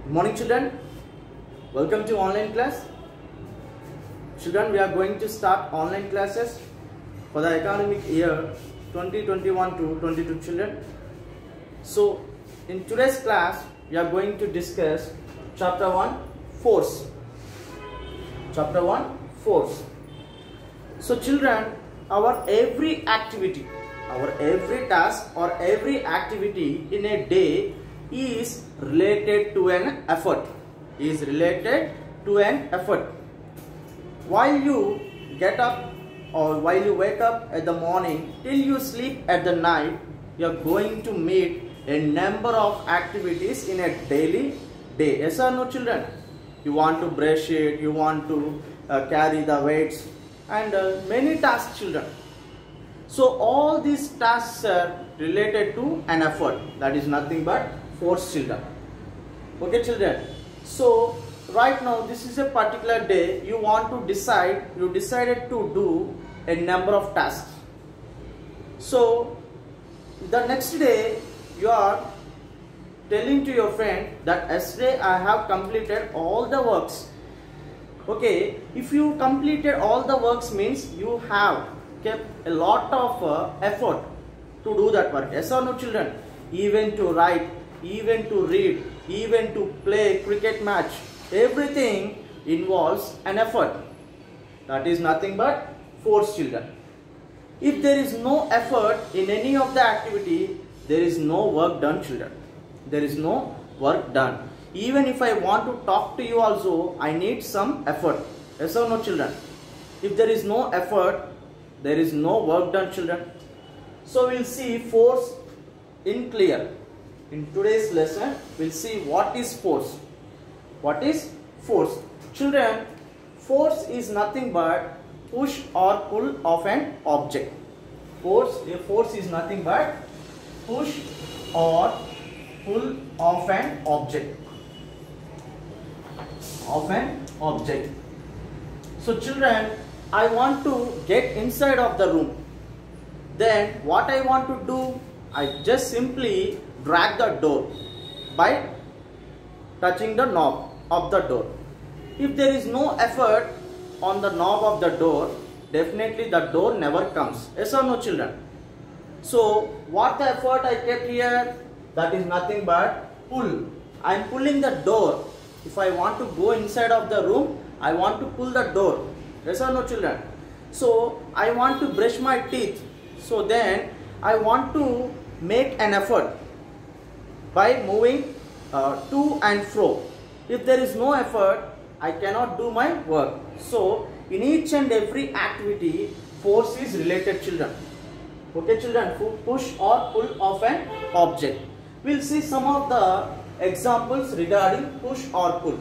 Good morning, children. Welcome to online class. Children, we are going to start online classes for the academic year 2021 to 22, children. So, in today's class, we are going to discuss chapter 1, force. Chapter 1, force. So, children, our every activity, our every task or every activity in a day is related to an effort. Is related to an effort. While you get up or while you wake up at the morning till you sleep at the night, you are going to meet a number of activities in a daily day. Yes or no, children? You want to brush it, you want to carry the weights, and many tasks, children. So all these tasks are related to an effort. That is nothing but force, children. Okay, children. So right now this is a particular day. You want to decide. You decided to do a number of tasks. So the next day you are telling to your friend that yesterday I have completed all the works. Okay, if you completed all the works means you have kept a lot of effort to do that work. Yes or no, children? Even to write, even to read, even to play cricket match, everything involves an effort. That is nothing but force, children. If there is no effort in any of the activity, there is no work done, children. There is no work done. Even if I want to talk to you also, I need some effort. Yes or no, children? If there is no effort, there is no work done, children. So we'll see force in clear. In today's lesson, we'll see what is force. What is force? Children, force is nothing but push or pull of an object. Force is nothing but push or pull of an object. So children, I want to get inside of the room. Then what I want to do, I just simply drag the door by touching the knob of the door. If there is no effort on the knob of the door, definitely the door never comes. Yes or no, children? So what the effort I kept here, that is nothing but pull. I am pulling the door. If I want to go inside of the room, I want to pull the door. Yes or no, children? So I want to brush my teeth. So then I want to make an effort by moving to and fro. If there is no effort, I cannot do my work. So in each and every activity, force is related, children. Okay, children, push or pull of an object. We'll see some of the examples regarding push or pull.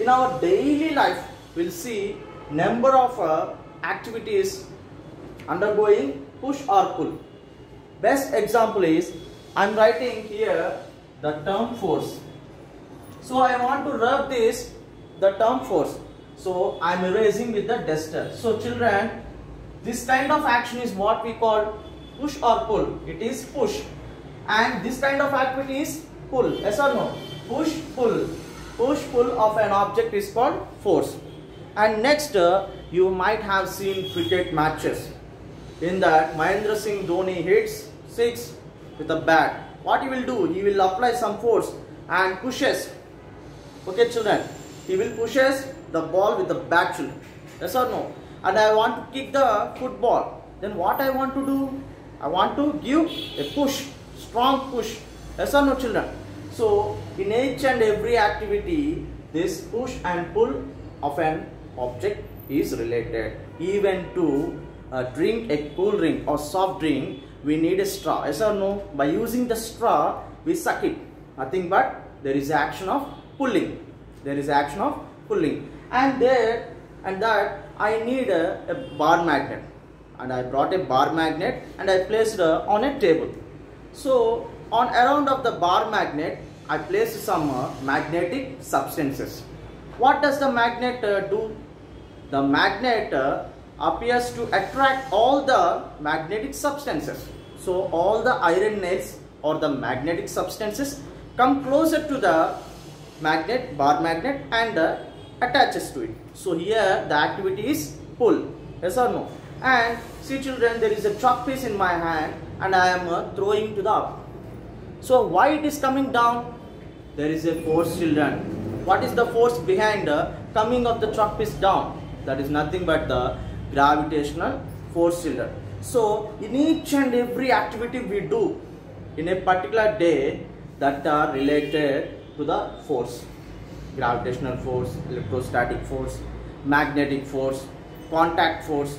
In our daily life, we'll see number of activities undergoing push or pull. Best example is, I am writing here the term force. So I want to rub the term force. So I am erasing with the duster. So children, this kind of action is what we call push or pull. It is push. And this kind of activity is pull. Yes or no? Push, pull. Push, pull of an object is called force. And next, you might have seen cricket matches. In that, Mahendra Singh Dhoni hits 6 with a bat. What he will do? He will apply some force and pushes. Okay, children. He will pushes the ball with the bat, children. Yes or no? And I want to kick the football. Then what I want to do? I want to give a push, strong push. Yes or no, children? So in each and every activity, this push and pull of an object is related. Even to drink a cool drink or soft drink, we need a straw. Yes or no? By using the straw, we suck it. Nothing but there is action of pulling. There is action of pulling. And that I need a bar magnet. And I brought a bar magnet and I placed on a table. So on around of the bar magnet, I placed some magnetic substances. What does the magnet do? The magnet appears to attract all the magnetic substances. So all the iron nails or the magnetic substances come closer to the magnet, bar magnet, and attaches to it. So here the activity is pull. Yes or no? And see children, there is a chalk piece in my hand and I am throwing to the up. So why it is coming down? There is a force children. What is the force behind coming of the chalk piece down? That is nothing but the gravitational force children. So in each and every activity we do in a particular day that are related to the force. Gravitational force, electrostatic force, magnetic force, contact force.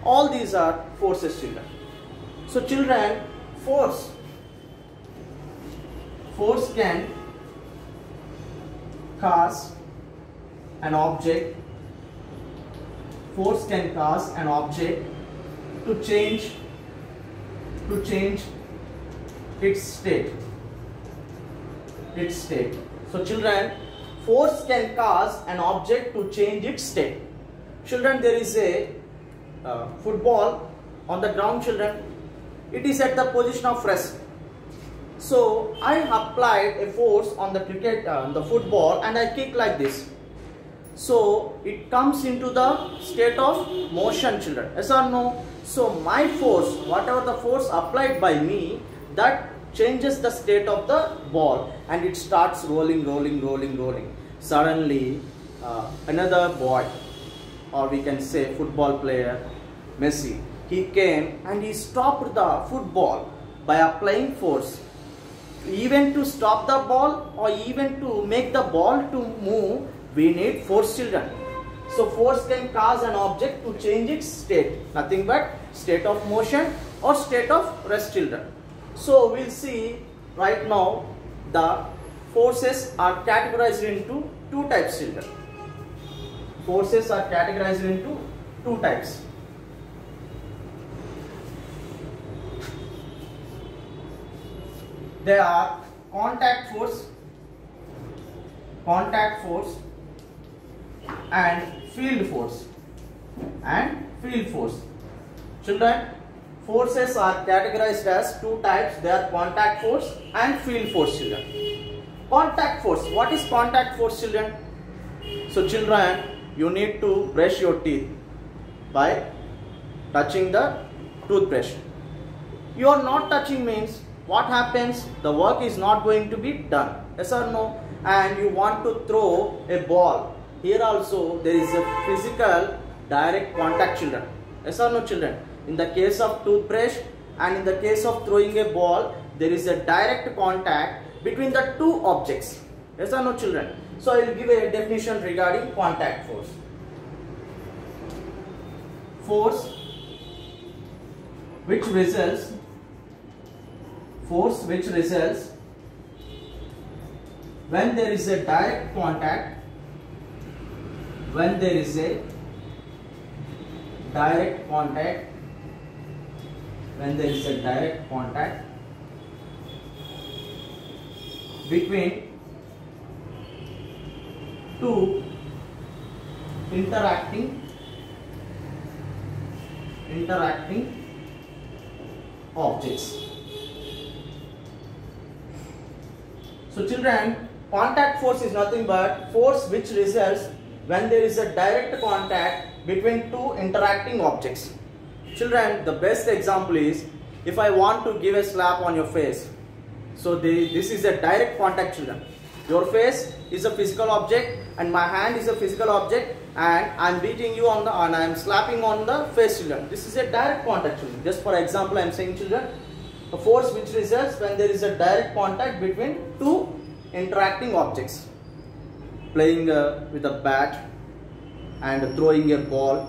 All these are forces children. So children, force can cause an object. Force can cause an object to change its state. So children, force can cause an object to change its state. Children, there is a football on the ground children. It is at the position of rest. So I applied a force on the the football and I kick like this. So it comes into the state of motion children. Yes or no? So my force, whatever the force applied by me, that changes the state of the ball and it starts rolling. Suddenly another boy, or we can say football player, Messi, he came and he stopped the football by applying force. Even to stop the ball or even to make the ball to move, we need force children. So force can cause an object to change its state, nothing but state of motion or state of rest children. So we'll see right now the forces are categorized into two types children. Forces are categorized into two types. They are contact force and field force. Children, forces are categorized as two types. They are contact force and field force children. Contact force. What is contact force children? So children, you need to brush your teeth by touching the toothbrush. You are not touching means what happens? The work is not going to be done. Yes or no? And you want to throw a ball. Here also there is a physical direct contact children. Yes or no children? In the case of toothbrush and in the case of throwing a ball, there is a direct contact between the two objects. Yes or no children? So I will give a definition regarding contact force. Force which results when there is a direct contact between two interacting objects. So children, contact force is nothing but force which results when there is a direct contact between two interacting objects. Children, the best example is if I want to give a slap on your face. So this is a direct contact children. Your face is a physical object and my hand is a physical object and I am beating you on the and I am slapping on the face children. This is a direct contact children. Just for example I am saying children, a force which results when there is a direct contact between two interacting objects. Playing with a bat and throwing a ball,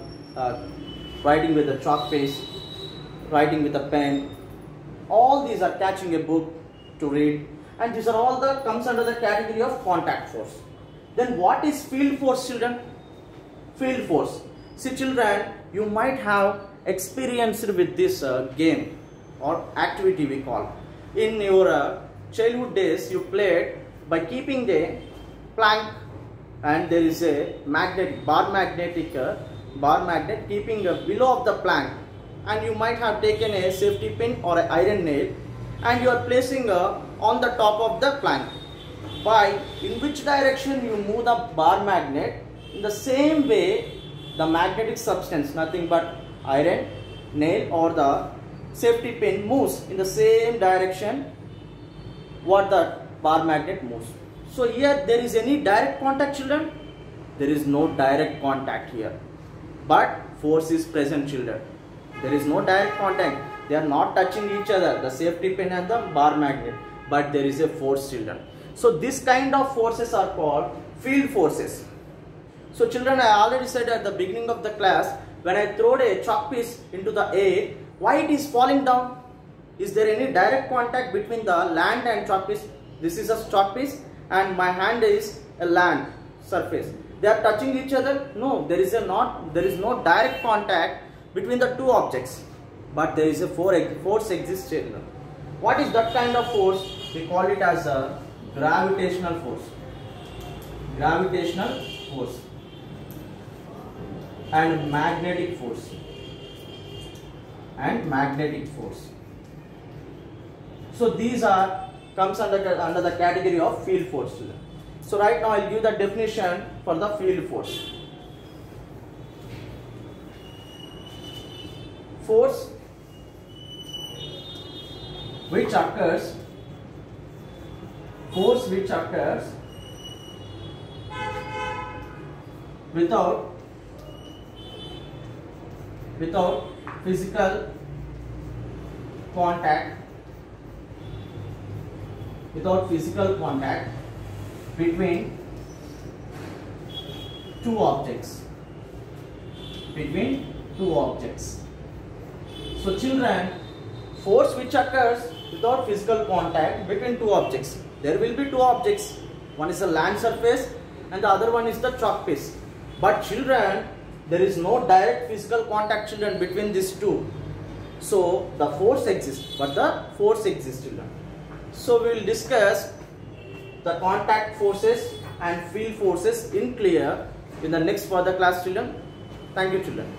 writing with a chalk piece, writing with a pen. All these are catching a book to read, and these are all the comes under the category of contact force. Then what is field force children? Field force. See children, you might have experienced with this game or activity we call. In your childhood days you played by keeping the plank and there is a bar magnet keeping below of the plank, and you might have taken a safety pin or an iron nail and you are placing on the top of the plank. by in which direction you move the bar magnet, in the same way the magnetic substance, nothing but iron, nail or the safety pin, moves in the same direction what the bar magnet moves. So here there is any direct contact, children? There is no direct contact here, but force is present, children. There is no direct contact. They are not touching each other, the safety pin and the bar magnet, but there is a force, children. So this kind of forces are called field forces. So children, I already said at the beginning of the class, when I throw a chalk piece into the air, why it is falling down? Is there any direct contact between the land and chalk piece? This is a chalk piece and my hand is a land surface. They are touching each other? No, there is no direct contact between the two objects, but there is a force exists. What is that kind of force? We call it as a gravitational force. Gravitational force and magnetic force. And magnetic force. So these are comes under the category of field force. So right now I will give the definition for the field force. Force which occurs without physical contact between two objects. So children, force which occurs without physical contact between two objects. There will be two objects. One is a land surface and the other one is the chalk piece. But children, there is no direct physical contact, children, between these two. So the force exists, but the force exists, children. So we will discuss the contact forces and field forces in clear in the next further class, children. Thank you, children.